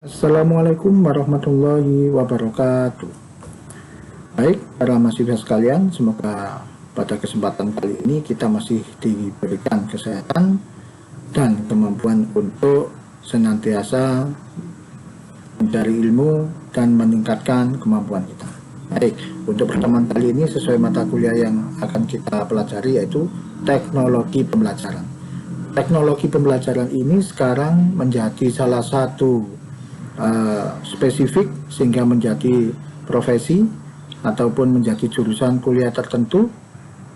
Assalamualaikum warahmatullahi wabarakatuh. Baik, para mahasiswa sekalian, semoga pada kesempatan kali ini kita masih diberikan kesehatan dan kemampuan untuk senantiasa mencari ilmu dan meningkatkan kemampuan kita. Baik, untuk pertemuan kali ini sesuai mata kuliah yang akan kita pelajari yaitu teknologi pembelajaran. Teknologi pembelajaran ini sekarang menjadi salah satu spesifik sehingga menjadi profesi ataupun menjadi jurusan kuliah tertentu,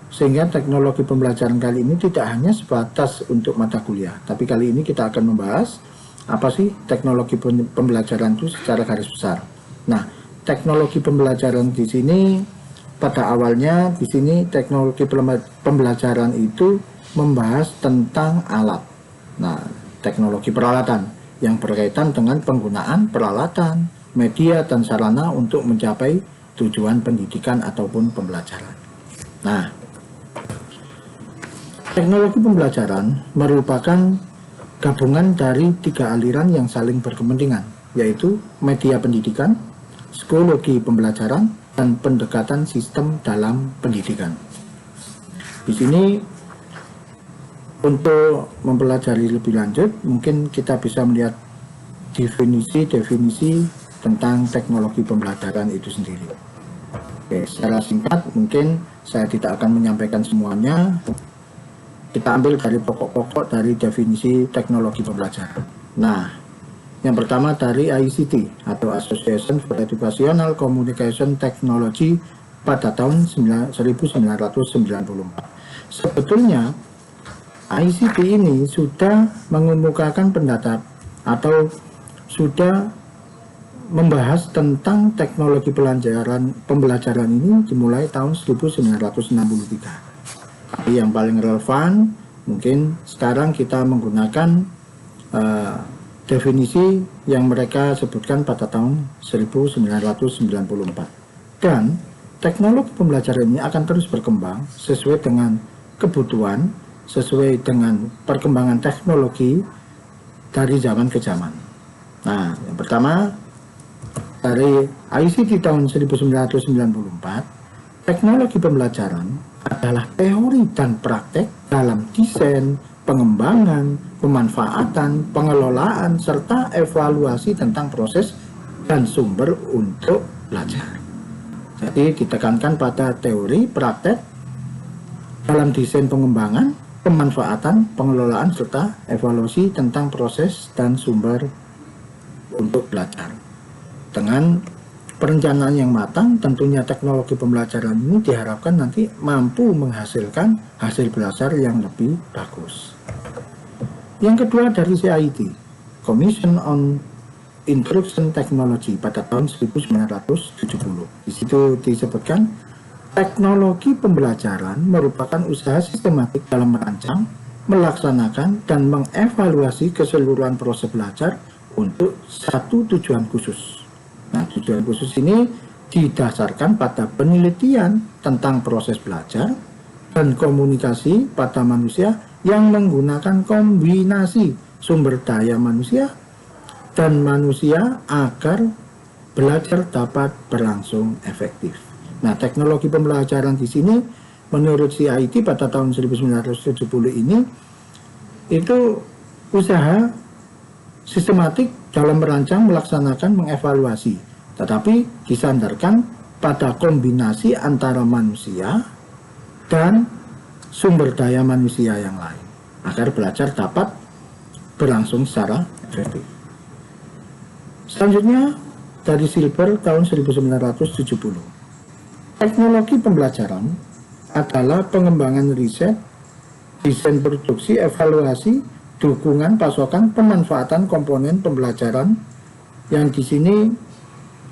sehingga teknologi pembelajaran kali ini tidak hanya sebatas untuk mata kuliah, tapi kali ini kita akan membahas apa sih teknologi pembelajaran itu secara garis besar. Nah, teknologi pembelajaran di sini pada awalnya di sini teknologi pembelajaran itu membahas tentang alat. Nah, teknologi peralatan yang berkaitan dengan penggunaan peralatan, media, dan sarana untuk mencapai tujuan pendidikan ataupun pembelajaran. Nah, teknologi pembelajaran merupakan gabungan dari tiga aliran yang saling berkepentingan, yaitu media pendidikan, psikologi pembelajaran, dan pendekatan sistem dalam pendidikan. Di sini untuk mempelajari lebih lanjut, mungkin kita bisa melihat definisi tentang teknologi pembelajaran itu sendiri. Oke, secara singkat mungkin saya tidak akan menyampaikan semuanya. Kita ambil dari pokok-pokok dari definisi teknologi pembelajaran. Nah, yang pertama dari ICT atau Association for Educational Communication Technology pada tahun 1994. Sebetulnya ICT ini sudah mengemukakan pendapat atau sudah membahas tentang teknologi pembelajaran ini dimulai tahun 1963. Tapi yang paling relevan mungkin sekarang kita menggunakan definisi yang mereka sebutkan pada tahun 1994. Dan teknologi pembelajaran ini akan terus berkembang sesuai dengan kebutuhan, sesuai dengan perkembangan teknologi dari zaman ke zaman. Nah, yang pertama dari ICT tahun 1994, teknologi pembelajaran adalah teori dan praktek dalam desain, pengembangan, pemanfaatan, pengelolaan, serta evaluasi tentang proses dan sumber untuk belajar. Jadi ditekankan pada teori, praktek dalam desain, pengembangan, pemanfaatan, pengelolaan, serta evaluasi tentang proses dan sumber untuk belajar. Dengan perencanaan yang matang, tentunya teknologi pembelajaran ini diharapkan nanti mampu menghasilkan hasil belajar yang lebih bagus. Yang kedua dari CIT, Commission on Instruction Technology pada tahun 1970. Di situ disebutkan teknologi pembelajaran merupakan usaha sistematik dalam merancang, melaksanakan, dan mengevaluasi keseluruhan proses belajar untuk satu tujuan khusus. Nah, tujuan khusus ini didasarkan pada penelitian tentang proses belajar dan komunikasi pada manusia yang menggunakan kombinasi sumber daya manusia dan manusia agar belajar dapat berlangsung efektif. Nah, teknologi pembelajaran di sini menurut CIT pada tahun 1970 ini itu usaha sistematik dalam merancang, melaksanakan, mengevaluasi, tetapi disandarkan pada kombinasi antara manusia dan sumber daya manusia yang lain agar belajar dapat berlangsung secara efektif. Selanjutnya dari Silber tahun 1970. Teknologi pembelajaran adalah pengembangan riset, desain produksi, evaluasi, dukungan, pasokan, pemanfaatan komponen pembelajaran yang di sini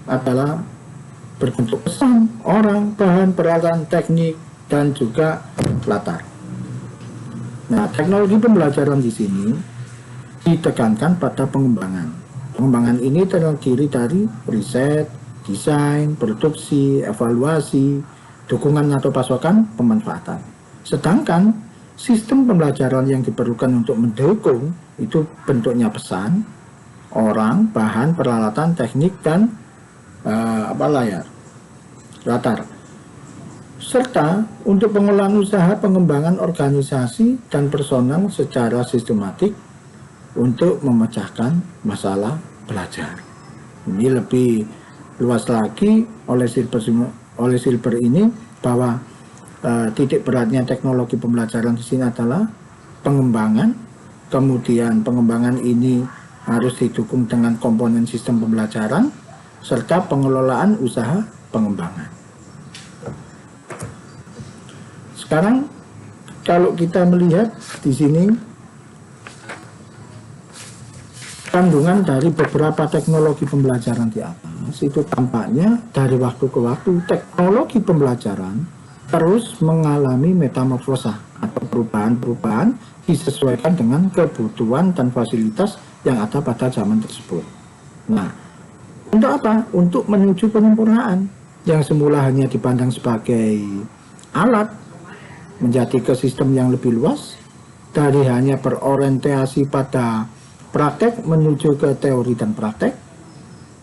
adalah berbentuk pesan, orang, bahan, peralatan, teknik, dan juga latar. Nah, teknologi pembelajaran di sini ditekankan pada pengembangan. Pengembangan ini terdiri dari riset, desain, produksi, evaluasi, dukungan atau pasokan, pemanfaatan. Sedangkan sistem pembelajaran yang diperlukan untuk mendukung itu bentuknya pesan, orang, bahan, peralatan, teknik, dan layar, latar. Serta untuk pengolahan usaha, pengembangan organisasi dan personal secara sistematik untuk memecahkan masalah belajar. Ini lebih luas lagi oleh Silber ini bahwa titik beratnya teknologi pembelajaran di sini adalah pengembangan. Kemudian pengembangan ini harus didukung dengan komponen sistem pembelajaran serta pengelolaan usaha pengembangan. Sekarang kalau kita melihat di sini kandungan dari beberapa teknologi pembelajaran di atas, itu tampaknya dari waktu ke waktu teknologi pembelajaran terus mengalami metamorfosa atau perubahan-perubahan disesuaikan dengan kebutuhan dan fasilitas yang ada pada zaman tersebut. Nah, untuk apa? Untuk menuju penyempurnaan yang semula hanya dipandang sebagai alat menjadi ke sistem yang lebih luas, dari hanya berorientasi pada praktek menuju ke teori dan praktek,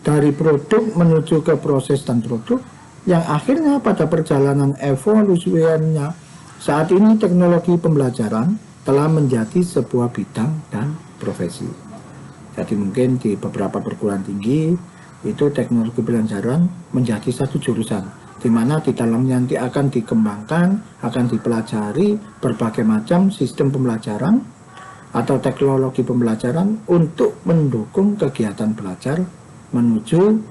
dari produk menuju ke proses dan produk, yang akhirnya pada perjalanan evolusinya saat ini teknologi pembelajaran telah menjadi sebuah bidang dan profesi. Jadi mungkin di beberapa perguruan tinggi itu teknologi pembelajaran menjadi satu jurusan, di mana di dalamnya nanti akan dikembangkan, akan dipelajari berbagai macam sistem pembelajaran atau teknologi pembelajaran untuk mendukung kegiatan belajar menuju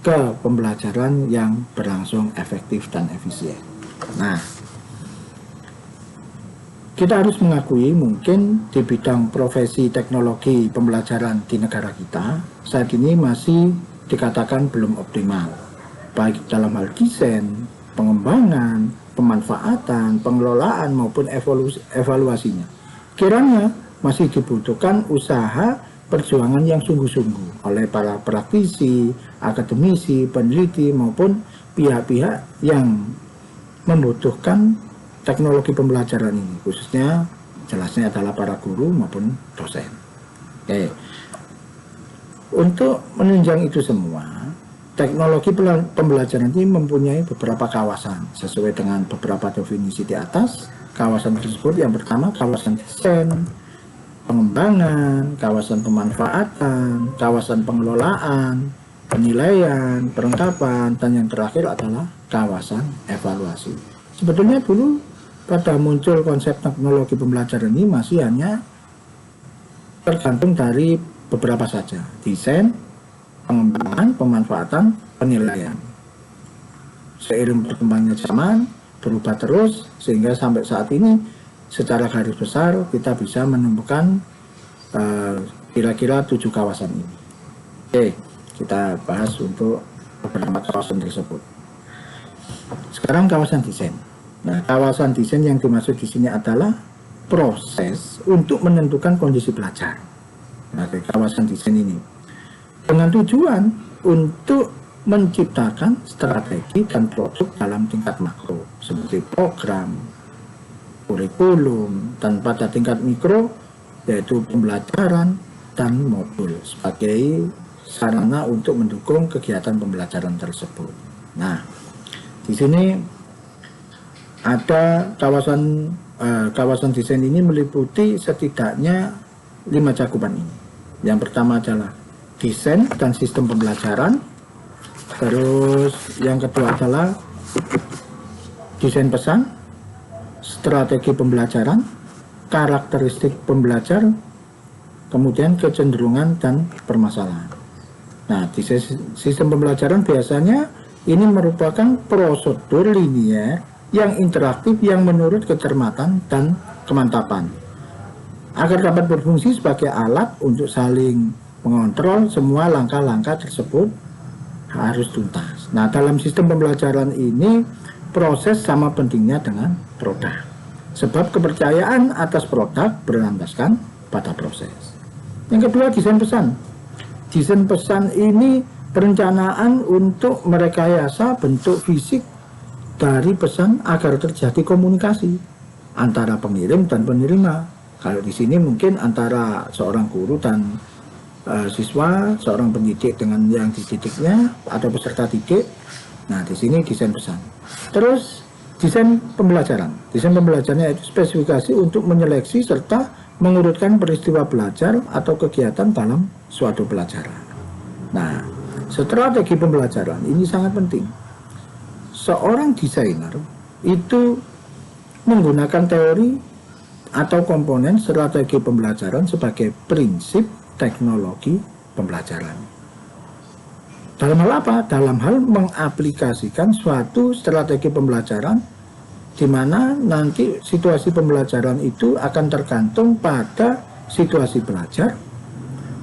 ke pembelajaran yang berlangsung efektif dan efisien. Nah, kita harus mengakui mungkin di bidang profesi teknologi pembelajaran di negara kita saat ini masih dikatakan belum optimal, baik dalam hal desain, pengembangan, pemanfaatan, pengelolaan maupun evaluasinya. Kiranya masih dibutuhkan usaha perjuangan yang sungguh-sungguh oleh para praktisi, akademisi, peneliti maupun pihak-pihak yang membutuhkan teknologi pembelajaran ini, khususnya jelasnya adalah para guru maupun dosen. Oke. Untuk menunjang itu semua, teknologi pembelajaran ini mempunyai beberapa kawasan sesuai dengan beberapa definisi di atas. Kawasan tersebut yang pertama kawasan desain, pengembangan, kawasan pemanfaatan, kawasan pengelolaan, penilaian, perlengkapan, dan yang terakhir adalah kawasan evaluasi. Sebetulnya dulu pada muncul konsep teknologi pembelajaran ini masih hanya tergantung dari beberapa saja: desain, pengembangan, pemanfaatan, penilaian. Seiring berkembangnya zaman, berubah terus sehingga sampai saat ini secara garis besar kita bisa menemukan kira-kira 7 kawasan ini. Oke, kita bahas untuk beberapa kawasan tersebut. Sekarang kawasan desain. Nah, kawasan desain yang dimaksud di sini adalah proses untuk menentukan kondisi belajar. Nah, kawasan desain ini dengan tujuan untuk menciptakan strategi dan produk dalam tingkat makro seperti program, kurikulum, dan pada tingkat mikro yaitu pembelajaran dan modul sebagai sarana untuk mendukung kegiatan pembelajaran tersebut. Nah, di sini ada kawasan desain ini meliputi setidaknya 5 cakupan ini. Yang pertama adalah desain dan sistem pembelajaran. Terus yang kedua adalah desain pesan, strategi pembelajaran, karakteristik pembelajar, kemudian kecenderungan dan permasalahan. Nah, di sistem pembelajaran biasanya ini merupakan prosedur linier yang interaktif yang menurut kecermatan dan kemantapan agar dapat berfungsi sebagai alat untuk saling mengontrol semua langkah-langkah tersebut harus tuntas. Nah, dalam sistem pembelajaran ini proses sama pentingnya dengan produk, sebab kepercayaan atas produk berlandaskan pada proses. Yang kedua, desain pesan. Desain pesan ini perencanaan untuk merekayasa bentuk fisik dari pesan agar terjadi komunikasi antara pengirim dan penerima. Kalau di sini mungkin antara seorang guru dan siswa, seorang pendidik dengan yang dididiknya atau peserta didik. Nah, di sini desain pesan. Terus desain pembelajaran. Desain pembelajarannya itu spesifikasi untuk menyeleksi serta mengurutkan peristiwa belajar atau kegiatan dalam suatu pelajaran. Nah, strategi pembelajaran ini sangat penting. Seorang desainer itu menggunakan teori atau komponen strategi pembelajaran sebagai prinsip teknologi pembelajaran. Dalam hal apa? Dalam hal mengaplikasikan suatu strategi pembelajaran di mana nanti situasi pembelajaran itu akan tergantung pada situasi belajar,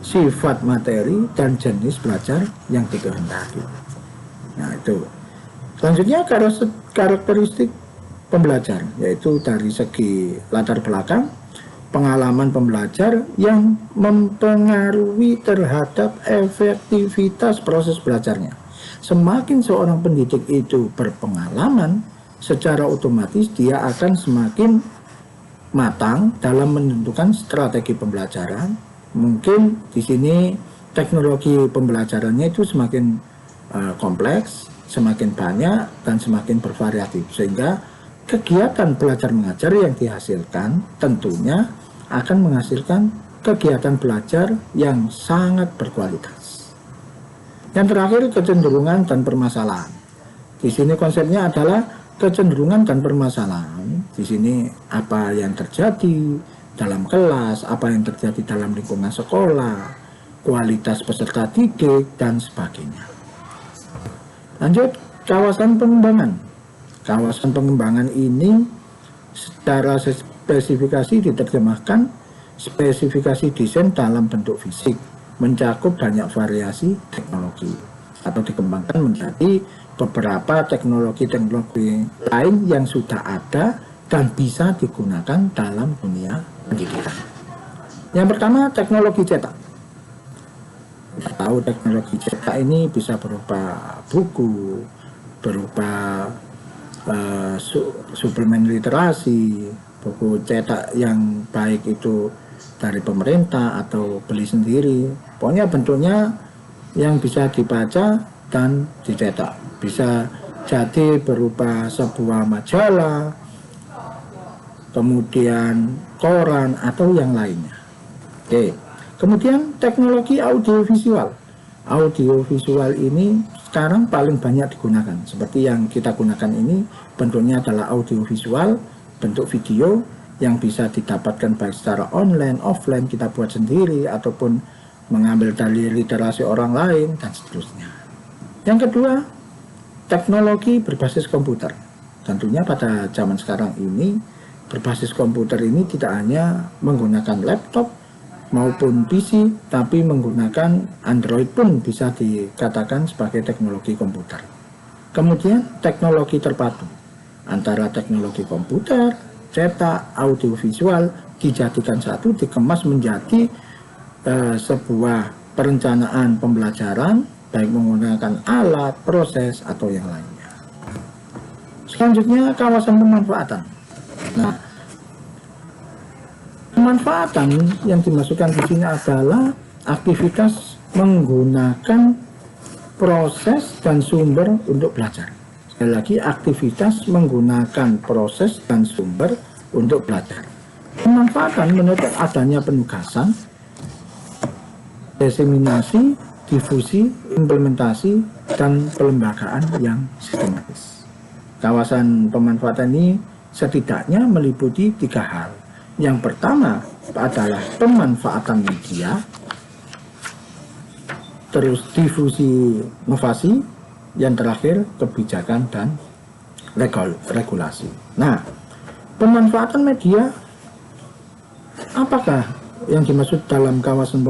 sifat materi, dan jenis belajar yang dikehendaki. Nah, itu. Selanjutnya karakteristik pembelajar, yaitu dari segi latar belakang, pengalaman pembelajar yang mempengaruhi terhadap efektivitas proses belajarnya. Semakin seorang pendidik itu berpengalaman, secara otomatis dia akan semakin matang dalam menentukan strategi pembelajaran. Mungkin di sini teknologi pembelajarannya itu semakin kompleks, semakin banyak, dan semakin bervariatif, sehingga kegiatan belajar mengajar yang dihasilkan tentunya akan menghasilkan kegiatan belajar yang sangat berkualitas. Yang terakhir, kecenderungan dan permasalahan. Di sini konsepnya adalah kecenderungan dan permasalahan. Di sini apa yang terjadi dalam kelas, apa yang terjadi dalam lingkungan sekolah, kualitas peserta didik, dan sebagainya. Lanjut, kawasan pengembangan. Kawasan pengembangan ini secara spesifikasi diterjemahkan spesifikasi desain dalam bentuk fisik, mencakup banyak variasi teknologi, atau dikembangkan menjadi beberapa teknologi-teknologi lain yang sudah ada dan bisa digunakan dalam dunia pendidikan. Yang pertama, teknologi cetak. Kita tahu teknologi cetak ini bisa berupa buku, berupa suplemen literasi, buku cetak yang baik itu dari pemerintah atau beli sendiri. Pokoknya bentuknya yang bisa dibaca dan dicetak. Bisa jadi berupa sebuah majalah, kemudian koran, atau yang lainnya. Oke. Kemudian teknologi audiovisual. Audiovisual ini sekarang paling banyak digunakan. Seperti yang kita gunakan ini, bentuknya adalah audiovisual, bentuk video yang bisa didapatkan baik secara online, offline, kita buat sendiri, ataupun mengambil dari literasi orang lain, dan seterusnya. Yang kedua, teknologi berbasis komputer. Tentunya pada zaman sekarang ini, berbasis komputer ini tidak hanya menggunakan laptop maupun PC, tapi menggunakan Android pun bisa dikatakan sebagai teknologi komputer. Kemudian teknologi terpadu antara teknologi komputer, cetak, audiovisual dijadikan satu, dikemas menjadi sebuah perencanaan pembelajaran, baik menggunakan alat, proses, atau yang lainnya. Selanjutnya, kawasan pemanfaatan. Nah, pemanfaatan yang dimasukkan di sini adalah aktivitas menggunakan proses dan sumber untuk belajar. Sekali lagi, aktivitas menggunakan proses dan sumber untuk belajar. Pemanfaatan menuntut adanya penugasan, diseminasi, difusi, implementasi, dan pelembagaan yang sistematis. Kawasan pemanfaatan ini setidaknya meliputi 3 hal. Yang pertama adalah pemanfaatan media, terus difusi inovasi, yang terakhir kebijakan dan regulasi. Nah, pemanfaatan media, apakah yang dimaksud dalam kawasan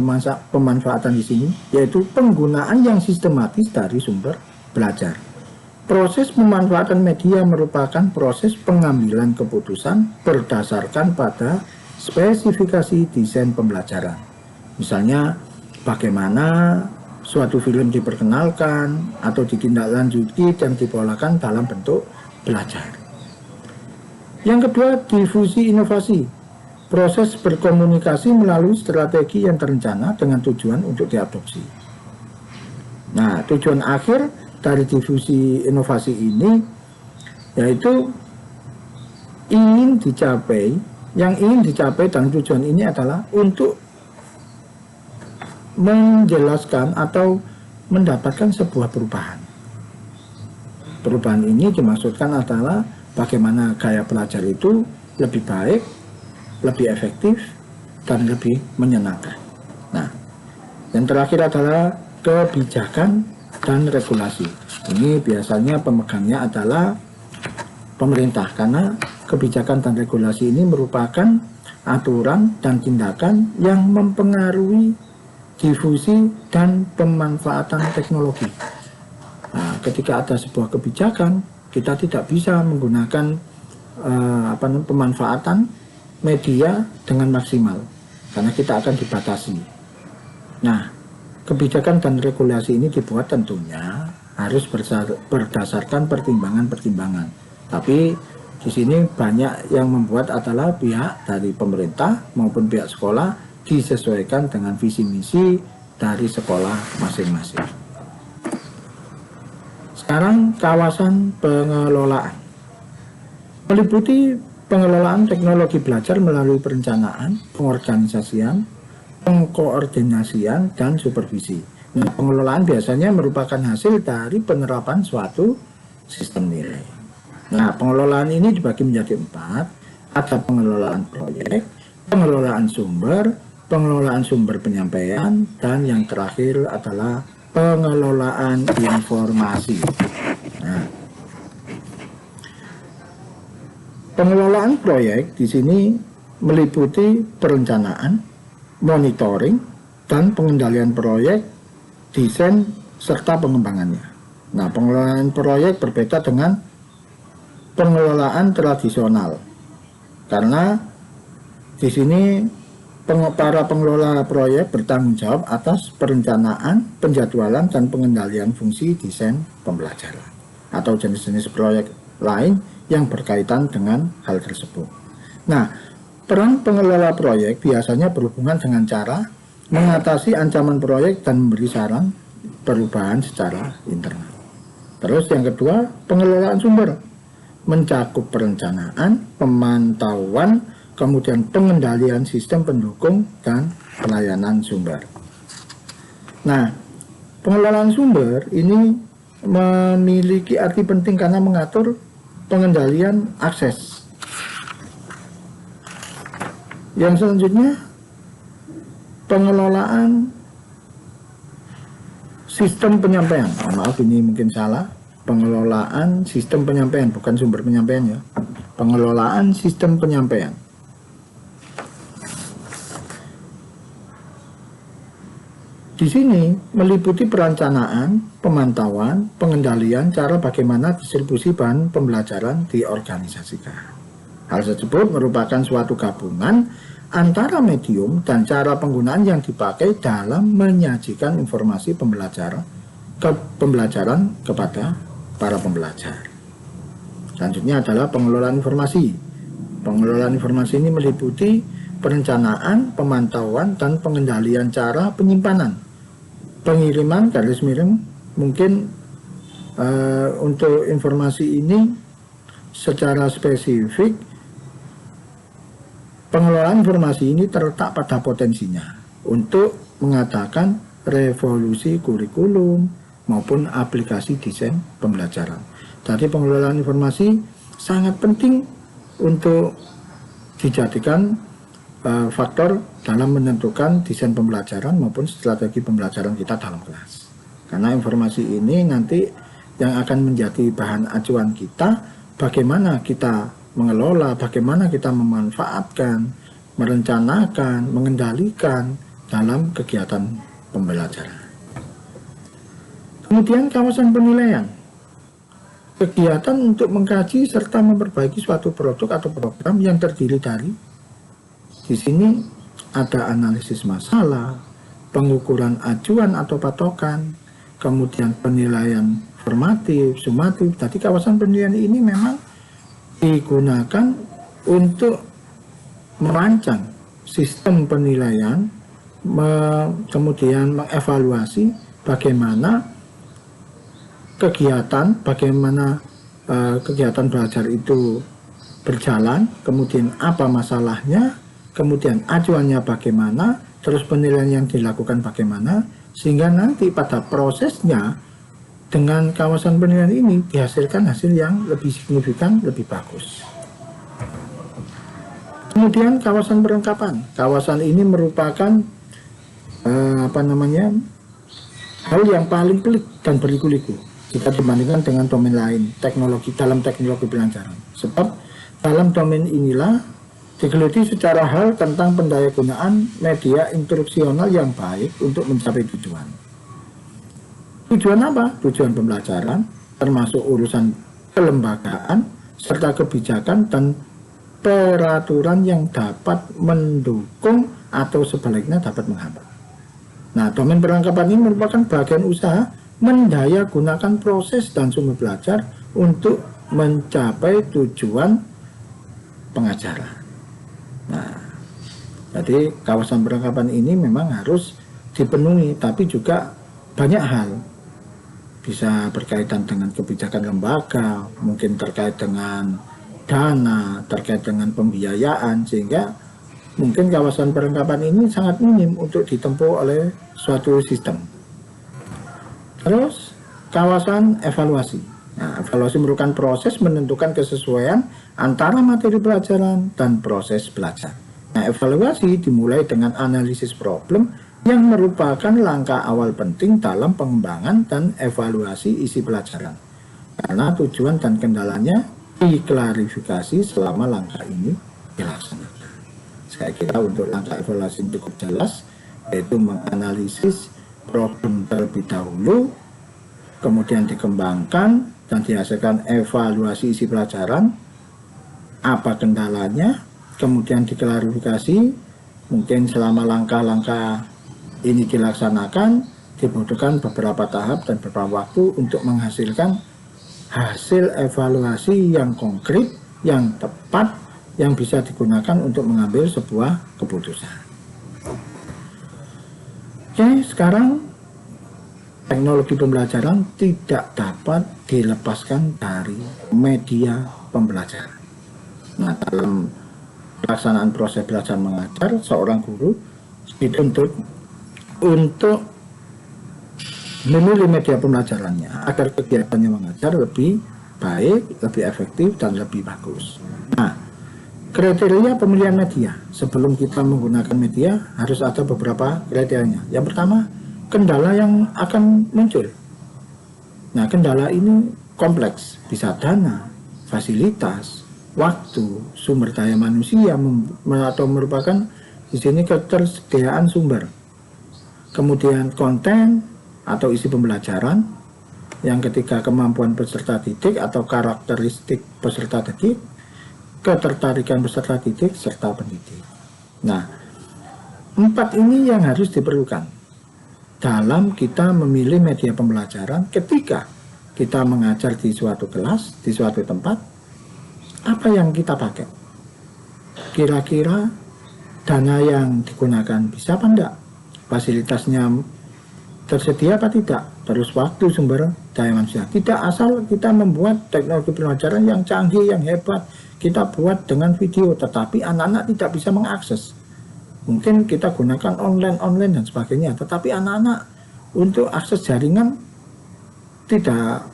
pemanfaatan di sini? Yaitu penggunaan yang sistematis dari sumber belajar. Proses pemanfaatan media merupakan proses pengambilan keputusan berdasarkan pada spesifikasi desain pembelajaran. Misalnya, bagaimana suatu film diperkenalkan atau ditindaklanjuti dan dipolakan dalam bentuk belajar. Yang kedua, difusi inovasi. proses berkomunikasi melalui strategi yang terencana dengan tujuan untuk diadopsi. Nah, tujuan akhir dari difusi inovasi ini yaitu yang ingin dicapai dalam tujuan ini adalah untuk menjelaskan atau mendapatkan sebuah perubahan. Perubahan ini dimaksudkan adalah bagaimana gaya belajar itu lebih baik, lebih efektif, dan lebih menyenangkan. Nah, yang terakhir adalah kebijakan dan regulasi. Ini biasanya pemegangnya adalah pemerintah, karena kebijakan dan regulasi ini merupakan aturan dan tindakan yang mempengaruhi difusi dan pemanfaatan teknologi. Nah, ketika ada sebuah kebijakan, kita tidak bisa menggunakan pemanfaatan media dengan maksimal, karena kita akan dibatasi. Nah, kebijakan dan regulasi ini dibuat tentunya harus berdasarkan pertimbangan-pertimbangan. Tapi di sini banyak yang membuat adalah pihak dari pemerintah maupun pihak sekolah, disesuaikan dengan visi misi dari sekolah masing-masing. Sekarang kawasan pengelolaan meliputi pengelolaan teknologi belajar melalui perencanaan, pengorganisasian, pengkoordinasian, dan supervisi. Nah, pengelolaan biasanya merupakan hasil dari penerapan suatu sistem nilai. Nah, pengelolaan ini dibagi menjadi 4. Ada pengelolaan proyek, pengelolaan sumber penyampaian, dan yang terakhir adalah pengelolaan informasi. Nah, pengelolaan proyek di sini meliputi perencanaan, monitoring, dan pengendalian proyek, desain, serta pengembangannya. Nah, pengelolaan proyek berbeda dengan pengelolaan tradisional, karena di sini para pengelola proyek bertanggung jawab atas perencanaan, penjadwalan, dan pengendalian fungsi desain pembelajaran atau jenis-jenis proyek lain yang berkaitan dengan hal tersebut. Nah, peran pengelola proyek biasanya berhubungan dengan cara mengatasi ancaman proyek dan memberi saran perubahan secara internal. Terus yang kedua, pengelolaan sumber mencakup perencanaan, pemantauan, kemudian pengendalian sistem pendukung, dan pelayanan sumber. Nah, pengelolaan sumber ini memiliki arti penting karena mengatur pengendalian akses. Yang selanjutnya, pengelolaan sistem penyampaian. Maaf, ini mungkin salah. Pengelolaan sistem penyampaian, bukan sumber penyampaian ya. Pengelolaan sistem penyampaian. Di sini meliputi perencanaan, pemantauan, pengendalian cara bagaimana distribusi bahan pembelajaran diorganisasikan. Hal tersebut merupakan suatu gabungan antara medium dan cara penggunaan yang dipakai dalam menyajikan informasi pembelajaran kepada para pembelajar. Selanjutnya adalah pengelolaan informasi. Pengelolaan informasi ini meliputi perencanaan, pemantauan, dan pengendalian cara penyimpanan, pengiriman, garis miring. Mungkin untuk informasi ini secara spesifik, pengelolaan informasi ini terletak pada potensinya untuk mengadakan revolusi kurikulum maupun aplikasi desain pembelajaran. Jadi pengelolaan informasi sangat penting untuk dijadikan faktor dalam menentukan desain pembelajaran maupun strategi pembelajaran kita dalam kelas. Karena informasi ini nanti yang akan menjadi bahan acuan kita, bagaimana kita mengelola, bagaimana kita memanfaatkan, merencanakan, mengendalikan dalam kegiatan pembelajaran. Kemudian kawasan penilaian, kegiatan untuk mengkaji serta memperbaiki suatu produk atau program yang terdiri dari, di sini ada analisis masalah, pengukuran acuan atau patokan, kemudian penilaian formatif, sumatif. Jadi kawasan penilaian ini memang digunakan untuk merancang sistem penilaian, kemudian mengevaluasi bagaimana kegiatan belajar itu berjalan, kemudian apa masalahnya, kemudian acuannya bagaimana, terus penilaian yang dilakukan bagaimana, sehingga nanti pada prosesnya dengan kawasan penilaian ini dihasilkan hasil yang lebih signifikan, lebih bagus. Kemudian kawasan perlengkapan. Kawasan ini merupakan hal yang paling pelik dan berliku-liku jika dibandingkan dengan domain lain dalam teknologi pelajaran. Sebab dalam domain inilah digeluti secara hal tentang pendayagunaan media instruksional yang baik untuk mencapai tujuan. Tujuan apa? Tujuan pembelajaran, termasuk urusan kelembagaan, serta kebijakan dan peraturan yang dapat mendukung atau sebaliknya dapat menghambat. Nah, domain perlengkapan ini merupakan bagian usaha mendaya gunakan proses dan sumber belajar untuk mencapai tujuan pengajaran. Nah, jadi kawasan perlengkapan ini memang harus dipenuhi, tapi juga banyak hal. Bisa berkaitan dengan kebijakan lembaga, mungkin terkait dengan dana, terkait dengan pembiayaan, sehingga mungkin kawasan perlengkapan ini sangat minim untuk ditempuh oleh suatu sistem. Terus, kawasan evaluasi. Nah, evaluasi merupakan proses menentukan kesesuaian antara materi pelajaran dan proses belajar. Nah, evaluasi dimulai dengan analisis problem yang merupakan langkah awal penting dalam pengembangan dan evaluasi isi pelajaran. Karena tujuan dan kendalanya diklarifikasi selama langkah ini dilaksanakan. Saya kira untuk langkah evaluasi cukup jelas, yaitu menganalisis problem terlebih dahulu, kemudian dikembangkan dan dihasilkan evaluasi isi pelajaran, apa kendalanya, kemudian diklarifikasi, mungkin selama langkah-langkah ini dilaksanakan, dibutuhkan beberapa tahap dan beberapa waktu untuk menghasilkan hasil evaluasi yang konkret, yang tepat, yang bisa digunakan untuk mengambil sebuah keputusan. Oke, sekarang teknologi pembelajaran tidak dapat dilepaskan dari media pembelajaran. Nah, dalam pelaksanaan proses belajar mengajar, seorang guru dituntut untuk memilih media pembelajarannya agar kegiatannya mengajar lebih baik, lebih efektif, dan lebih bagus. Nah, kriteria pemilihan media sebelum kita menggunakan media harus ada beberapa kriterianya. Yang pertama, kendala yang akan muncul. Nah, kendala ini kompleks, bisa dana, fasilitas, waktu, sumber daya manusia, atau merupakan di sini ketersediaan sumber. Kemudian konten atau isi pembelajaran. Yang ketiga, kemampuan peserta didik atau karakteristik peserta didik, ketertarikan peserta didik, serta pendidik. Nah, 4 ini yang harus diperlukan dalam kita memilih media pembelajaran ketika kita mengajar di suatu kelas, di suatu tempat. Apa yang kita pakai? Kira-kira dana yang digunakan bisa apa enggak? Fasilitasnya tersedia apa tidak? Terus waktu, sumber daya manusia. Tidak asal kita membuat teknologi pembelajaran yang canggih, yang hebat, kita buat dengan video, tetapi anak-anak tidak bisa mengakses. Mungkin kita gunakan online dan sebagainya, tetapi anak-anak untuk akses jaringan tidak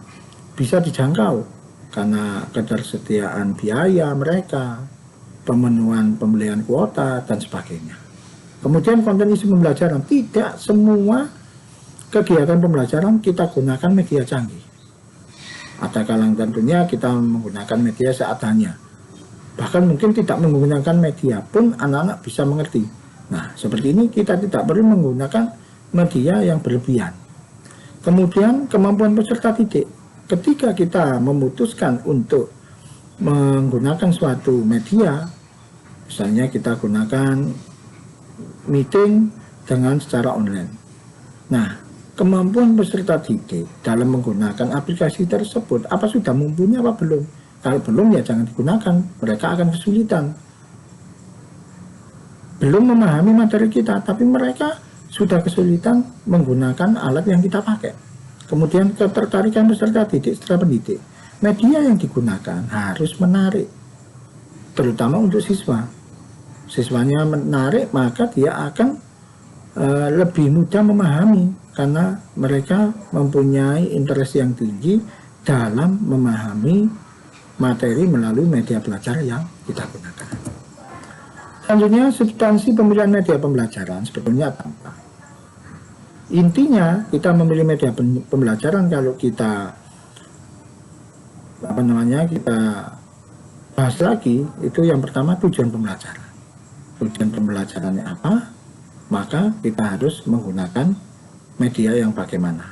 bisa dijangkau karena ketersediaan biaya mereka, pemenuhan pembelian kuota, dan sebagainya. Kemudian konten isi pembelajaran, tidak semua kegiatan pembelajaran kita gunakan media canggih. Ada kalanya tentunya kita menggunakan media seadanya. Bahkan mungkin tidak menggunakan media pun anak-anak bisa mengerti. Nah, seperti ini kita tidak perlu menggunakan media yang berlebihan. Kemudian kemampuan peserta didik. Ketika kita memutuskan untuk menggunakan suatu media, misalnya kita gunakan meeting dengan secara online. Nah, kemampuan peserta didik dalam menggunakan aplikasi tersebut, apa sudah mumpuni apa belum? Kalau belum ya jangan digunakan, mereka akan kesulitan. belum memahami materi kita, tapi mereka sudah kesulitan menggunakan alat yang kita pakai. Kemudian ketertarikan peserta didik setelah pendidik. Media yang digunakan harus menarik, terutama untuk siswa. Siswanya menarik, maka dia akan lebih mudah memahami, karena mereka mempunyai interest yang tinggi dalam memahami materi melalui media belajar yang kita gunakan. Selanjutnya, substansi pemilihan media pembelajaran sebetulnya apa? Intinya kita memilih media pembelajaran kalau kita kita bahas lagi, itu yang pertama tujuan pembelajaran. Tujuan pembelajarannya apa? Maka kita harus menggunakan media yang bagaimana.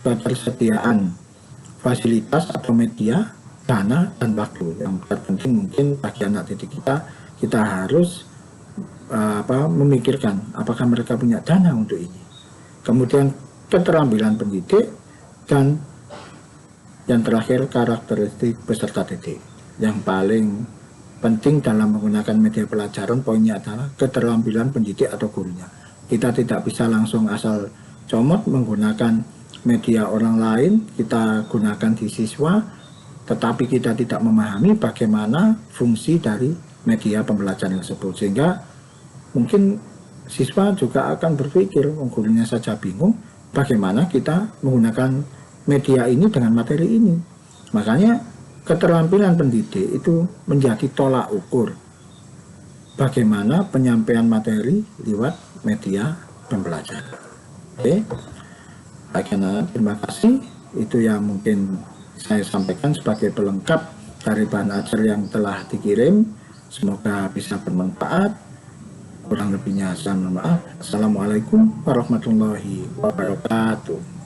Ketersediaan fasilitas atau media, dana, dan waktu. Yang terpenting mungkin bagi anak didik kita harus memikirkan apakah mereka punya dana untuk ini. Kemudian keterampilan pendidik, dan yang terakhir karakteristik peserta didik. Yang paling penting dalam menggunakan media pelajaran poinnya adalah keterampilan pendidik atau gurunya. Kita tidak bisa langsung asal comot menggunakan media orang lain, kita gunakan di siswa, tetapi kita tidak memahami bagaimana fungsi dari media pembelajaran tersebut. Sehingga mungkin siswa juga akan berpikir, gurunya saja bingung bagaimana kita menggunakan media ini dengan materi ini. Makanya keterampilan pendidik itu menjadi tolak ukur bagaimana penyampaian materi lewat media pembelajaran. Oke, terima kasih. Itu yang mungkin saya sampaikan sebagai pelengkap dari bahan ajar yang telah dikirim. Semoga bisa bermanfaat. Kurang lebihnya saya mohon maaf. Assalamualaikum warahmatullahi wabarakatuh.